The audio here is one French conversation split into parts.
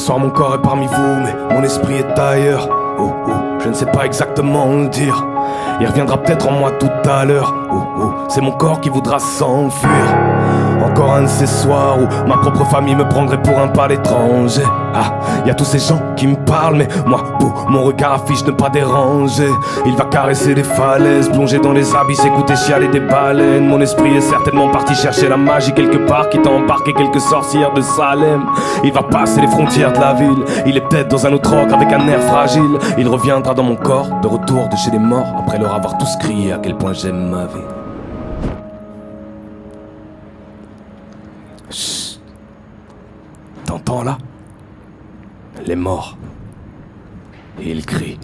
soir mon corps est parmi vous, mais mon esprit est ailleurs. Oh oh, je ne sais pas exactement le dire. Il reviendra peut-être en moi tout à l'heure. Oh oh, c'est mon corps qui voudra s'enfuir. Encore un de ces soirs où ma propre famille me prendrait pour un pâle étranger. Ah, y a tous ces gens qui me parlent, mais moi, mon regard affiche ne pas déranger. Il va caresser les falaises, plonger dans les abysses, écouter chialer des baleines. Mon esprit est certainement parti chercher la magie quelque part, qui t'a embarqué quelques sorcières de Salem. Il va passer les frontières de la ville. Il est peut-être dans un autre ordre avec un air fragile. Il reviendra dans mon corps, de retour de chez les morts, après leur avoir tous crié à quel point j'aime ma vie. Chut. T'entends là? Les morts. Et ils crient.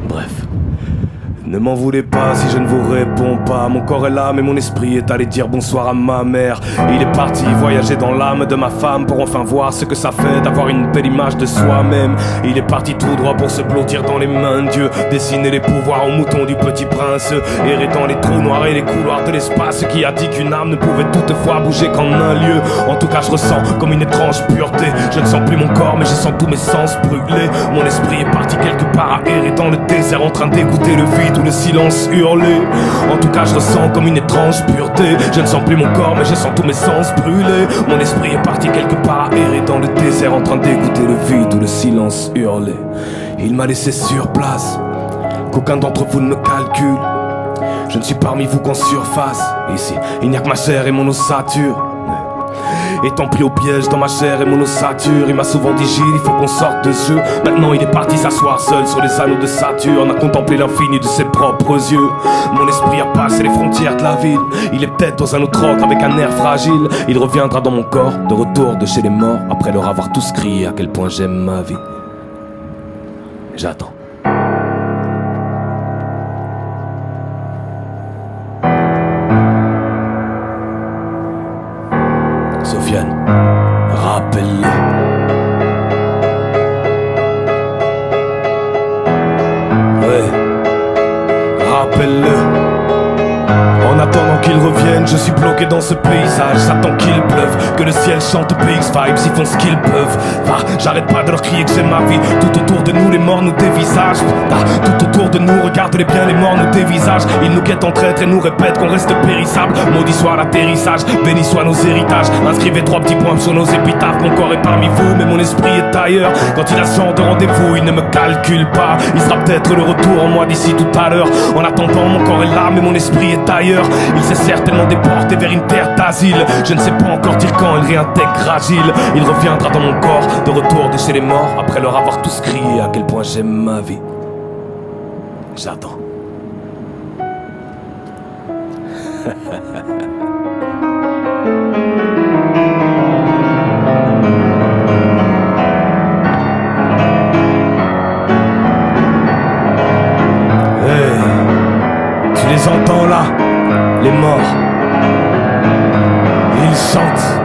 Bref. Ne m'en voulez pas si je ne vous réponds pas. Mon corps est là mais mon esprit est allé dire bonsoir à ma mère. Il est parti voyager dans l'âme de ma femme pour enfin voir ce que ça fait d'avoir une belle image de soi-même. Il est parti tout droit pour se blottir dans les mains de Dieu, dessiner les pouvoirs au mouton du petit prince, errer dans les trous noirs et les couloirs de l'espace. Qui a dit qu'une âme ne pouvait toutefois bouger qu'en un lieu? En tout cas je ressens comme une étrange pureté. Je ne sens plus mon corps mais je sens tous mes sens brûlés. Mon esprit est parti quelque part à errer dans le désert, en train d'écouter le vide ou le silence hurlé. En tout cas je ressens comme une étrange pureté. Je ne sens plus mon corps mais je sens tous mes sens brûlés. Mon esprit est parti quelque part à errer dans le désert, en train d'écouter le vide ou le silence hurlé. Il m'a laissé sur place, qu'aucun d'entre vous ne me calcule. Je ne suis parmi vous qu'en surface. Ici il n'y a que ma chair et mon ossature. Étant pris au piège dans ma chair et mon ossature, il m'a souvent dit Gilles, il faut qu'on sorte de ce jeu. Maintenant il est parti s'asseoir seul sur les anneaux de Saturne, à contempler l'infini de ses propres yeux. Mon esprit a passé les frontières de la ville. Il est peut-être dans un autre ordre avec un air fragile. Il reviendra dans mon corps, de retour de chez les morts, après leur avoir tous crié à quel point j'aime ma vie. J'attends. Sofiane, rappelle-le. Ouais, rappelle-le. En attendant qu'ils reviennent, je suis bloqué dans ce paysage. J'attends qu'il pleuve, que le ciel chante PX Vibes. Ils font ce qu'ils peuvent. J'arrête pas de leur crier que j'aime ma vie. Tout autour de nous, les morts nous dévisagent. Tout autour de nous, regarde-les bien, les morts nous dévisagent. Ils nous guettent en traître et nous répètent qu'on reste périssable. Maudit soit l'atterrissage, béni soient nos héritages. Inscrivez 3 petits points sur nos épitaphes. Mon corps est parmi vous, mais mon esprit est ailleurs. Quand il a ce genre de rendez-vous, il ne me calcule pas. Il sera peut-être le retour en moi d'ici tout à l'heure. En attendant, mon corps est là, mais mon esprit est ailleurs. Il s'est certainement déporté vers une terre d'asile. Je ne sais pas encore dire quand il réintègre Agile. Il reviendra dans mon corps, de retour de chez les morts, après leur avoir tous crié à quel point j'aime ma vie. J'attends. Tu les entends là, les morts. Ils chantent.